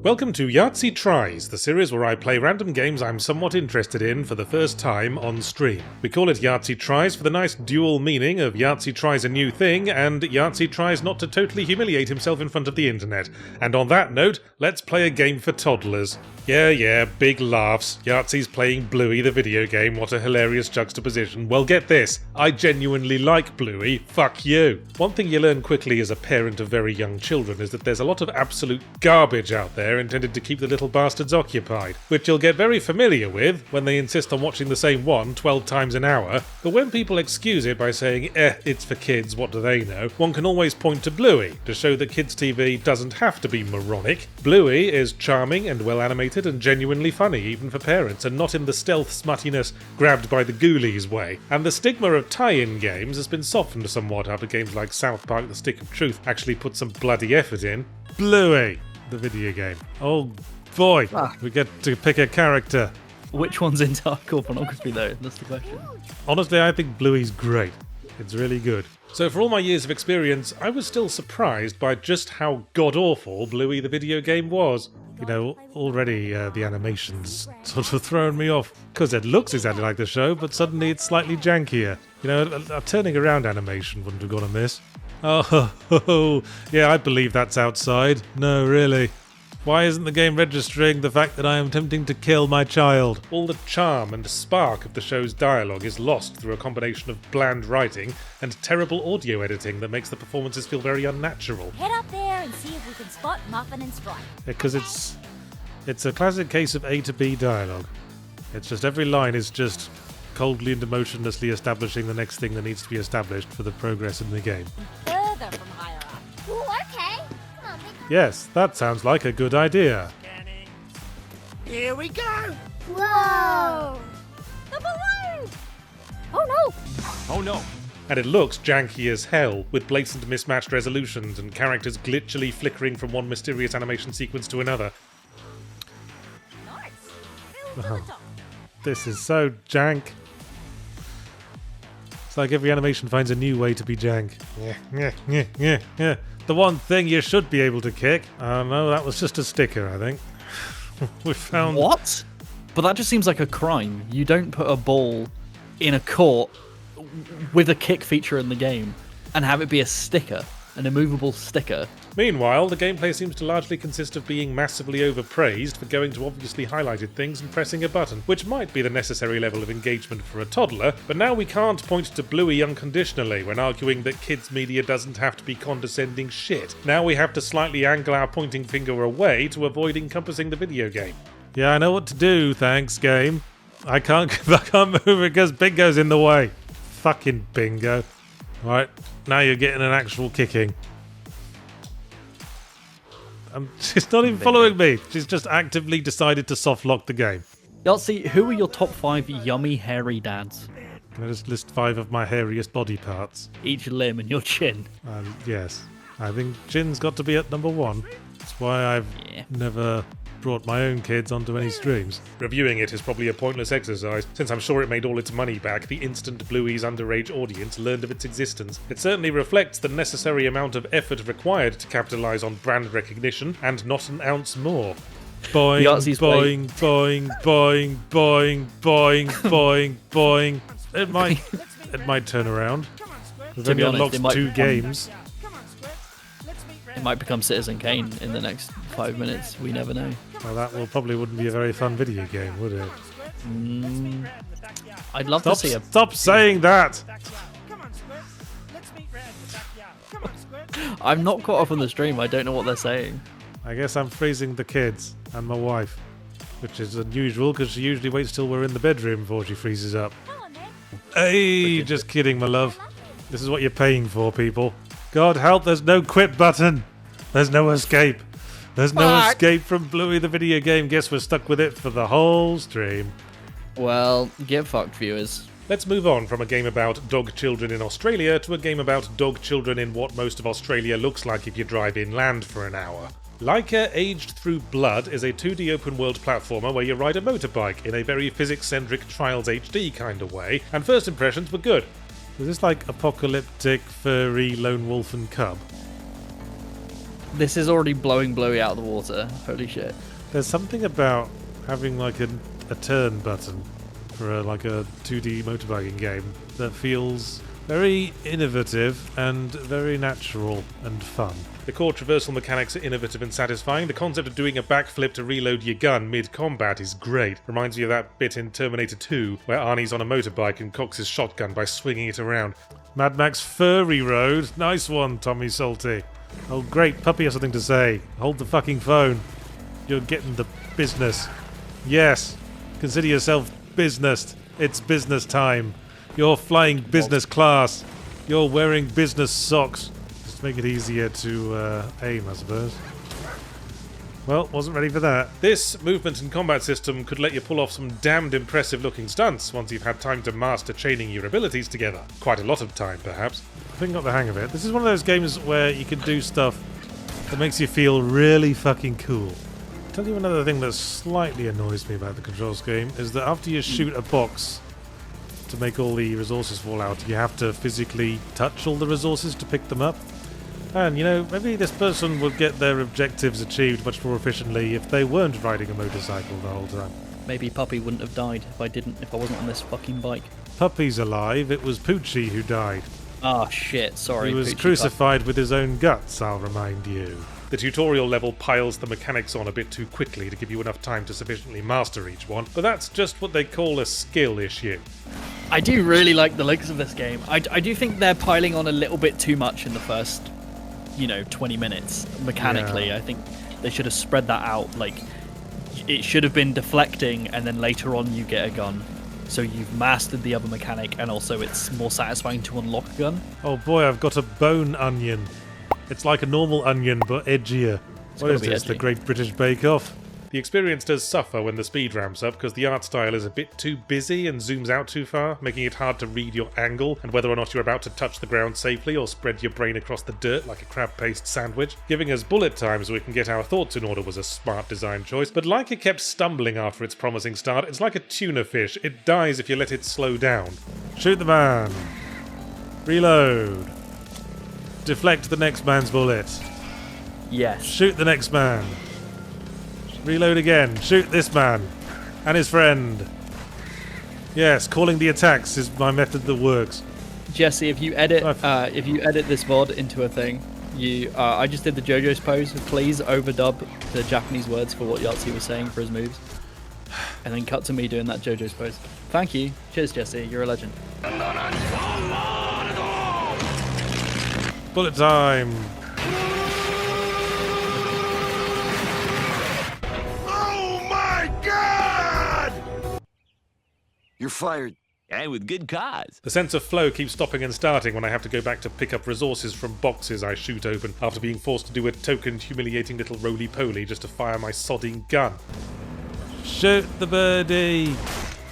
Welcome to Yahtzee Tries, the series where I play random games I'm somewhat interested in for the first time on stream. We call it Yahtzee Tries for the nice dual meaning of Yahtzee tries a new thing and Yahtzee tries not to totally humiliate himself in front of the internet. And on that note, let's play a game for toddlers. Yeah, big laughs. Yahtzee's playing Bluey the video game, what a hilarious juxtaposition. Well, get this, I genuinely like Bluey, fuck you. One thing you learn quickly as a parent of very young children is that there's a lot of absolute garbage out there intended to keep the little bastards occupied, which you'll get very familiar with when they insist on watching the same one 12 times an hour, but when people excuse it by saying, it's for kids, what do they know, one can always point to Bluey to show that kids' TV doesn't have to be moronic. Bluey is charming and well animated and genuinely funny even for parents, and not in the stealth smuttiness grabbed by the ghoulies way. And the stigma of tie-in games has been softened somewhat after games like South Park The Stick of Truth actually put some bloody effort in. Bluey the video game. Oh boy, we get to pick a character. Which one's into hardcore pornography though? That's the question. Honestly, I think Bluey's great. It's really good. So for all my years of experience, I was still surprised by just how god-awful Bluey the video game was. You know, already the animation's sort of thrown me off, because it looks exactly like the show, but suddenly it's slightly jankier. You know, a turning around animation wouldn't have gone amiss. Oh, yeah, I believe that's outside. No, really. Why isn't the game registering the fact that I am attempting to kill my child? All the charm and spark of the show's dialogue is lost through a combination of bland writing and terrible audio editing that makes the performances feel very unnatural. Head up there and see if we can spot Muffin and Stripe. Because it's a classic case of A to B dialogue. It's just every line is just coldly and emotionlessly establishing the next thing that needs to be established for the progress in the game. Further from higher up. Ooh, okay. Come on, Yes, that sounds like a good idea. Here we go! Whoa! The balloon! Oh no! Oh no! And it looks janky as hell, with blatant mismatched resolutions and characters glitchily flickering from one mysterious animation sequence to another. Nice! Fill to the top. This is so jank. It's like every animation finds a new way to be jank. Yeah. The one thing you should be able to kick. Oh no, that was just a sticker, I think. We found... What? But that just seems like a crime. You don't put a ball in a court with a kick feature in the game and have it be a sticker, an immovable sticker. Meanwhile, the gameplay seems to largely consist of being massively overpraised for going to obviously highlighted things and pressing a button, which might be the necessary level of engagement for a toddler, but now we can't point to Bluey unconditionally when arguing that kids' media doesn't have to be condescending shit. Now we have to slightly angle our pointing finger away to avoid encompassing the video game. Yeah, I know what to do, thanks, game. I can't move because Bingo's in the way. Fucking Bingo. Alright, now you're getting an actual kicking. She's not even following me. She's just actively decided to softlock the game. Yahtzee, who are your top 5 yummy hairy dads? Can I just list 5 of my hairiest body parts? Each limb and your chin. Yes. I think chin's got to be at number 1. That's why I've never brought my own kids onto any streams. Reviewing it is probably a pointless exercise, since I'm sure it made all its money back the instant Bluey's underage audience learned of its existence. It certainly reflects the necessary amount of effort required to capitalise on brand recognition, and not an ounce more. Boing, boing, boing, boing, boing, boing, boing, boing. It might turn around. We've only unlocked 2 games. It might become Citizen Kane in the next 5 minutes. We never know. Well, that probably wouldn't be a very fun video game, would it? I'd love to see a... Stop saying that! I'm not caught up on the stream. I don't know what they're saying. I guess I'm freezing the kids and my wife, which is unusual because she usually waits till we're in the bedroom before she freezes up. Hey, just kidding, my love. This is what you're paying for, people. God help, there's no quit button. There's no escape. There's no escape from Bluey the video game. Guess we're stuck with it for the whole stream. Well, get fucked, viewers. Let's move on from a game about dog children in Australia to a game about dog children in what most of Australia looks like if you drive inland for an hour. Laika Aged Through Blood is a 2D open-world platformer where you ride a motorbike in a very physics-centric Trials HD kind of way, and first impressions were good. Is this like apocalyptic, furry, lone wolf and cub? This is already blowing Bluey out of the water. Holy shit. There's something about having like a turn button for like a 2D motorbiking game that feels very innovative and very natural and fun. The core traversal mechanics are innovative and satisfying. The concept of doing a backflip to reload your gun mid-combat is great. Reminds me of that bit in Terminator 2 where Arnie's on a motorbike and cocks his shotgun by swinging it around. Mad Max Furry Road. Nice one, Tommy Salty. Oh great, Puppy has something to say. Hold the fucking phone. You're getting the business. Yes. Consider yourself businessed. It's business time. You're flying business class. You're wearing business socks. Just make it easier to aim, I suppose. Well, wasn't ready for that. This movement and combat system could let you pull off some damned impressive looking stunts once you've had time to master chaining your abilities together. Quite a lot of time, perhaps. I think I got the hang of it. This is one of those games where you can do stuff that makes you feel really fucking cool. I'll tell you another thing that slightly annoys me about the control scheme is that after you shoot a box to make all the resources fall out, you have to physically touch all the resources to pick them up. And, you know, maybe this person would get their objectives achieved much more efficiently if they weren't riding a motorcycle the whole time. Maybe Puppy wouldn't have died if I wasn't on this fucking bike. Puppy's alive, it was Poochie who died. Ah, shit, sorry. He was Poochie crucified with his own guts, I'll remind you. The tutorial level piles the mechanics on a bit too quickly to give you enough time to sufficiently master each one, but that's just what they call a skill issue. I do really like the looks of this game. I do think they're piling on a little bit too much in the first, 20 minutes mechanically. Yeah. I think they should have spread that out. Like, it should have been deflecting and then later on you get a gun. So you've mastered the other mechanic and also it's more satisfying to unlock a gun. Oh boy, I've got a bone onion. It's like a normal onion, but edgier. What is this, the Great British Bake Off? The experience does suffer when the speed ramps up because the art style is a bit too busy and zooms out too far, making it hard to read your angle and whether or not you're about to touch the ground safely or spread your brain across the dirt like a crab paste sandwich. Giving us bullet time so we can get our thoughts in order was a smart design choice, but Laika kept stumbling after its promising start. It's like a tuna fish. It dies if you let it slow down. Shoot the man. Reload. Deflect the next man's bullet. Yes. Shoot the next man. Reload again. Shoot this man. And his friend. Yes, calling the attacks is my method that works. Jesse, if you edit this VOD into a thing, I just did the JoJo's pose. Please overdub the Japanese words for what Yahtzee was saying for his moves. And then cut to me doing that JoJo's pose. Thank you. Cheers, Jesse. You're a legend. Bullet time. Oh my God! You're fired. And with good cause. The sense of flow keeps stopping and starting when I have to go back to pick up resources from boxes I shoot open after being forced to do a tokened, humiliating little roly-poly just to fire my sodding gun. Shoot the birdie!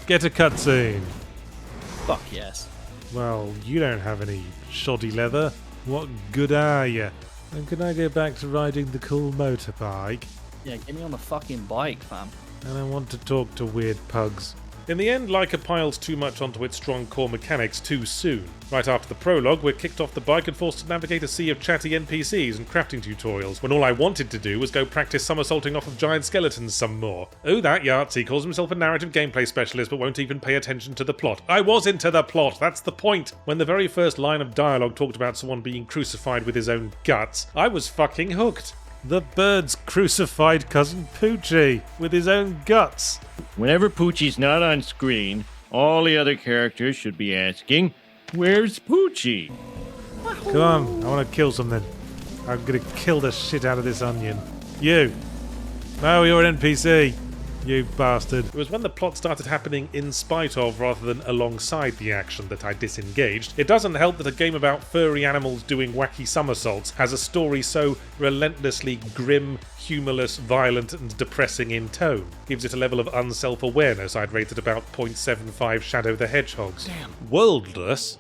Get a cutscene. Fuck yes. Well, you don't have any shoddy leather. What good are you? And can I go back to riding the cool motorbike? Yeah, get me on the fucking bike, fam. And I want to talk to weird pugs. In the end, Laika piles too much onto its strong core mechanics too soon. Right after the prologue, we're kicked off the bike and forced to navigate a sea of chatty NPCs and crafting tutorials, when all I wanted to do was go practice somersaulting off of giant skeletons some more. Oh, that Yahtzee calls himself a narrative gameplay specialist but won't even pay attention to the plot. I was into the plot, that's the point! When the very first line of dialogue talked about someone being crucified with his own guts, I was fucking hooked. The bird's crucified cousin Poochie with his own guts. Whenever Poochie's not on screen, all the other characters should be asking, "Where's Poochie?" Come on, I want to kill something. I'm gonna kill the shit out of this onion. You! No, you're an NPC. You bastard. It was when the plot started happening in spite of rather than alongside the action that I disengaged. It doesn't help that a game about furry animals doing wacky somersaults has a story so relentlessly grim, humorless, violent and depressing in tone. Gives it a level of unself-awareness I'd rate at about 0.75 Shadow the Hedgehog's. Damn. Worldless?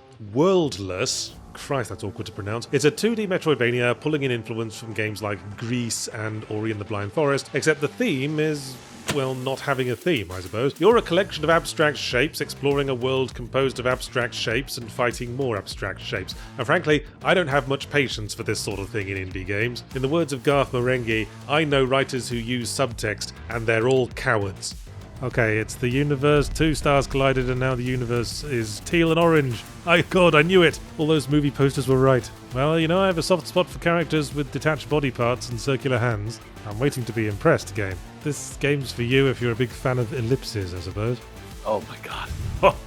Christ, that's awkward to pronounce. It's a 2D Metroidvania pulling in influence from games like Grease and Ori and the Blind Forest, except the theme is well, not having a theme, I suppose. You're a collection of abstract shapes exploring a world composed of abstract shapes and fighting more abstract shapes. And frankly, I don't have much patience for this sort of thing in indie games. In the words of Garth Marenghi, I know writers who use subtext, and they're all cowards. Okay, it's the universe, 2 stars collided and now the universe is teal and orange. God, I knew it! All those movie posters were right. Well, I have a soft spot for characters with detached body parts and circular hands. I'm waiting to be impressed, game. This game's for you if you're a big fan of ellipses, I suppose. Oh my god. Oh,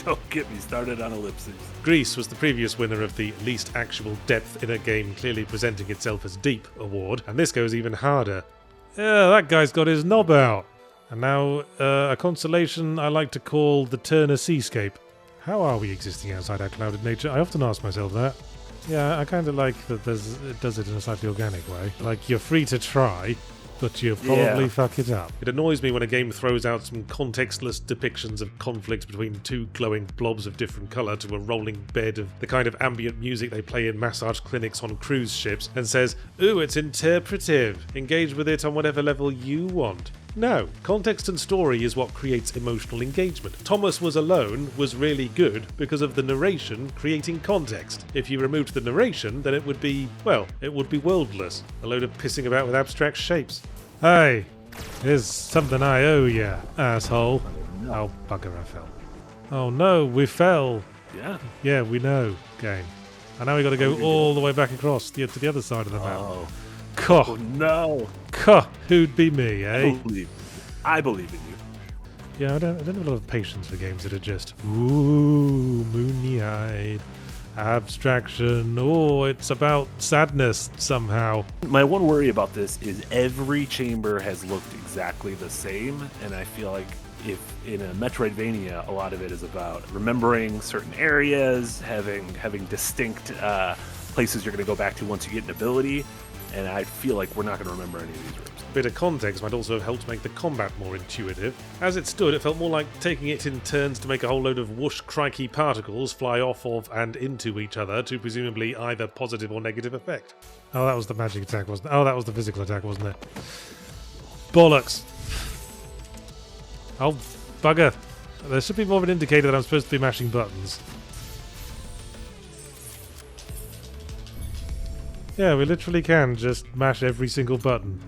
don't get me started on ellipses. Grease was the previous winner of the least actual depth in a game clearly presenting itself as deep award, and this goes even harder. Yeah, that guy's got his knob out. And now, a constellation I like to call the Turner Seascape. How are we existing outside our clouded nature? I often ask myself that. Yeah, I kind of like that it does it in a slightly organic way. Like, you're free to try, but you'll probably fuck it up. It annoys me when a game throws out some contextless depictions of conflict between 2 glowing blobs of different colour to a rolling bed of the kind of ambient music they play in massage clinics on cruise ships and says, ooh, it's interpretive. Engage with it on whatever level you want. No, context and story is what creates emotional engagement. Thomas Was Alone was really good because of the narration creating context. If you removed the narration, then it would be Worldless, a load of pissing about with abstract shapes. Hey, here's something I owe you, asshole. Oh, bugger, I fell. Oh no, we fell. Yeah? Yeah, we know, game. And now we got to go all the way back across to the other side of the map. Oh no. Who'd be me, eh? I believe in you. Yeah, I don't have a lot of patience for games that are just, ooh, moony-eyed, abstraction, oh, it's about sadness somehow. My one worry about this is every chamber has looked exactly the same, and I feel like if in a Metroidvania, a lot of it is about remembering certain areas, having distinct places you're going to go back to once you get an ability, and I feel like we're not going to remember any of these rooms. A bit of context might also have helped make the combat more intuitive. As it stood, it felt more like taking it in turns to make a whole load of whoosh crikey particles fly off of and into each other to presumably either positive or negative effect. Oh, that was the magic attack, wasn't it? Oh, that was the physical attack, wasn't it? Bollocks! Oh, bugger. There should be more of an indicator that I'm supposed to be mashing buttons. Yeah, we literally can just mash every single button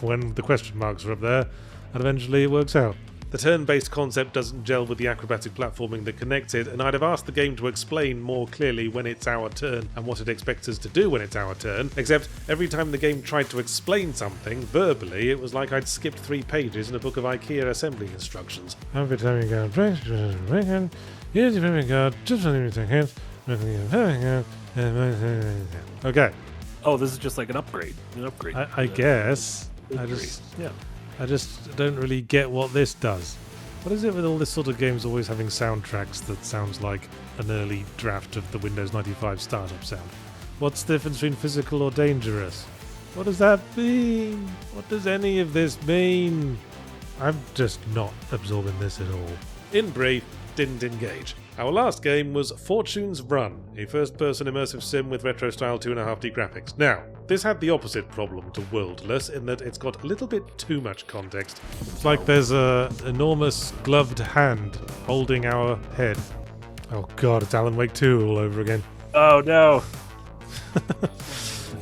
when the question marks are up there, and eventually it works out. The turn-based concept doesn't gel with the acrobatic platforming that connects it, and I'd have asked the game to explain more clearly when it's our turn and what it expects us to do when it's our turn, except every time the game tried to explain something verbally, it was like I'd skipped 3 pages in a book of IKEA assembly instructions. Every time you go, okay. Oh, this is just like an upgrade. I guess. I just don't really get what this does. What is it with all this sort of games always having soundtracks that sounds like an early draft of the Windows 95 startup sound? What's the difference between physical or dangerous? What does that mean? What does any of this mean? I'm just not absorbing this at all. In brief, didn't engage. Our last game was Fortune's Run, a first-person immersive sim with retro-style 2.5D graphics. Now, this had the opposite problem to Worldless in that it's got a little bit too much context. It's like there's an enormous gloved hand holding our head. Oh god, it's Alan Wake 2 all over again. Oh no!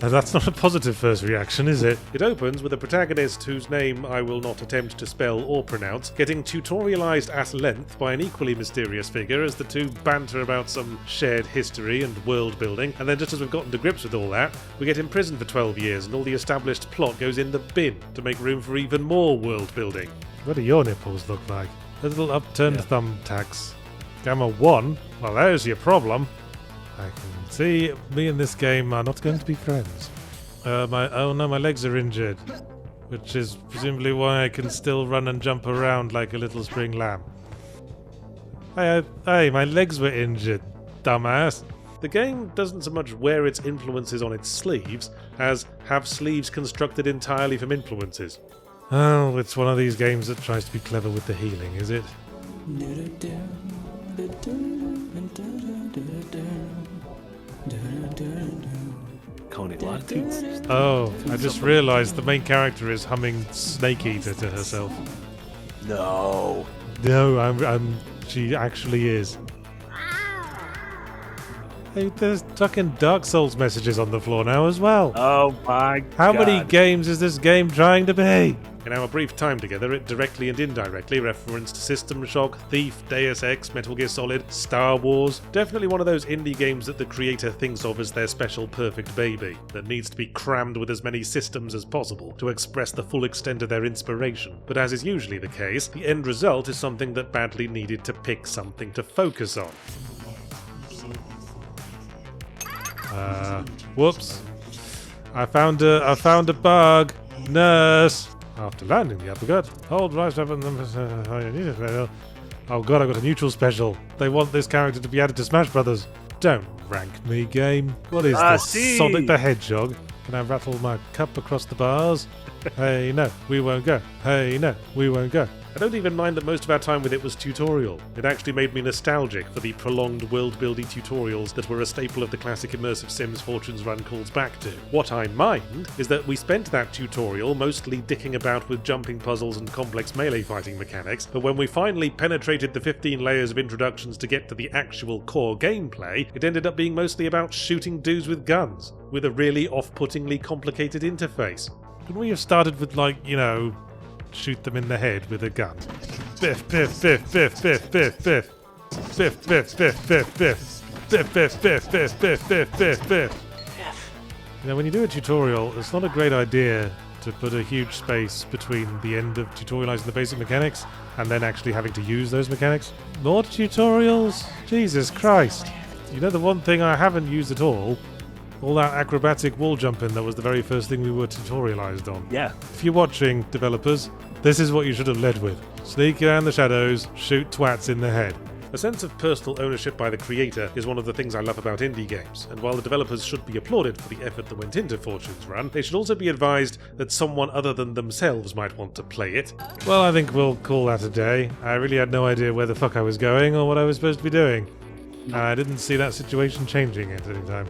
And that's not a positive first reaction, is it? It opens with a protagonist whose name I will not attempt to spell or pronounce, getting tutorialized at length by an equally mysterious figure as the two banter about some shared history and world building, and then just as we've gotten to grips with all that, we get imprisoned for 12 years and all the established plot goes in the bin to make room for even more world building. What do your nipples look like? Little upturned thumbtacks. Gamma 1? Well, there's your problem. I can see me and this game are not going to be friends. My legs are injured, which is presumably why I can still run and jump around like a little spring lamb. Hey, my legs were injured, dumbass. The game doesn't so much wear its influences on its sleeves as have sleeves constructed entirely from influences. Oh, it's one of these games that tries to be clever with the healing, is it? Coney, a lot of tunes. Oh, I just realised the main character is humming Snake Eater to herself. No. No, she actually is. Hey, there's fucking Dark Souls messages on the floor now as well. Oh my god. How many games is this game trying to be? In our brief time together, it directly and indirectly referenced System Shock, Thief, Deus Ex, Metal Gear Solid, Star Wars. Definitely one of those indie games that the creator thinks of as their special perfect baby, that needs to be crammed with as many systems as possible to express the full extent of their inspiration. But as is usually the case, the end result is something that badly needed to pick something to focus on. Whoops. I found a bug. Nurse. After landing the uppercut, hold right up and oh god, I got a neutral special. They want this character to be added to Smash Brothers. Don't rank me, game. What is this? see. Sonic the Hedgehog? Can I rattle my cup across the bars? Hey, no, we won't go. Hey, no, we won't go. I don't even mind that most of our time with it was tutorial. It actually made me nostalgic for the prolonged world-building tutorials that were a staple of the classic immersive Sims Fortune's Run calls back to. What I mind is that we spent that tutorial mostly dicking about with jumping puzzles and complex melee fighting mechanics, but when we finally penetrated the 15 layers of introductions to get to the actual core gameplay, it ended up being mostly about shooting dudes with guns, with a really off-puttingly complicated interface. Couldn't we have started with, like, you know, shoot them in the head with a gun? Biff, biff, biff, biff, biff, biff, biff. Biff, biff, biff, biff, biff. Biff, biff, biff, biff, biff, biff, biff, biff. You know, when you do a tutorial, it's not a great idea to put a huge space between the end of tutorializing the basic mechanics and then actually having to use those mechanics. More tutorials? Jesus Christ. You know the one thing I haven't used at all? All that acrobatic wall jumping that was the very first thing we were tutorialized on. Yeah. If you're watching, developers, this is what you should have led with. Sneak around the shadows, shoot twats in the head. A sense of personal ownership by the creator is one of the things I love about indie games, and while the developers should be applauded for the effort that went into Fortune's Run, they should also be advised that someone other than themselves might want to play it. Well, I think we'll call that a day. I really had no idea where the fuck I was going or what I was supposed to be doing. And I didn't see that situation changing at any time.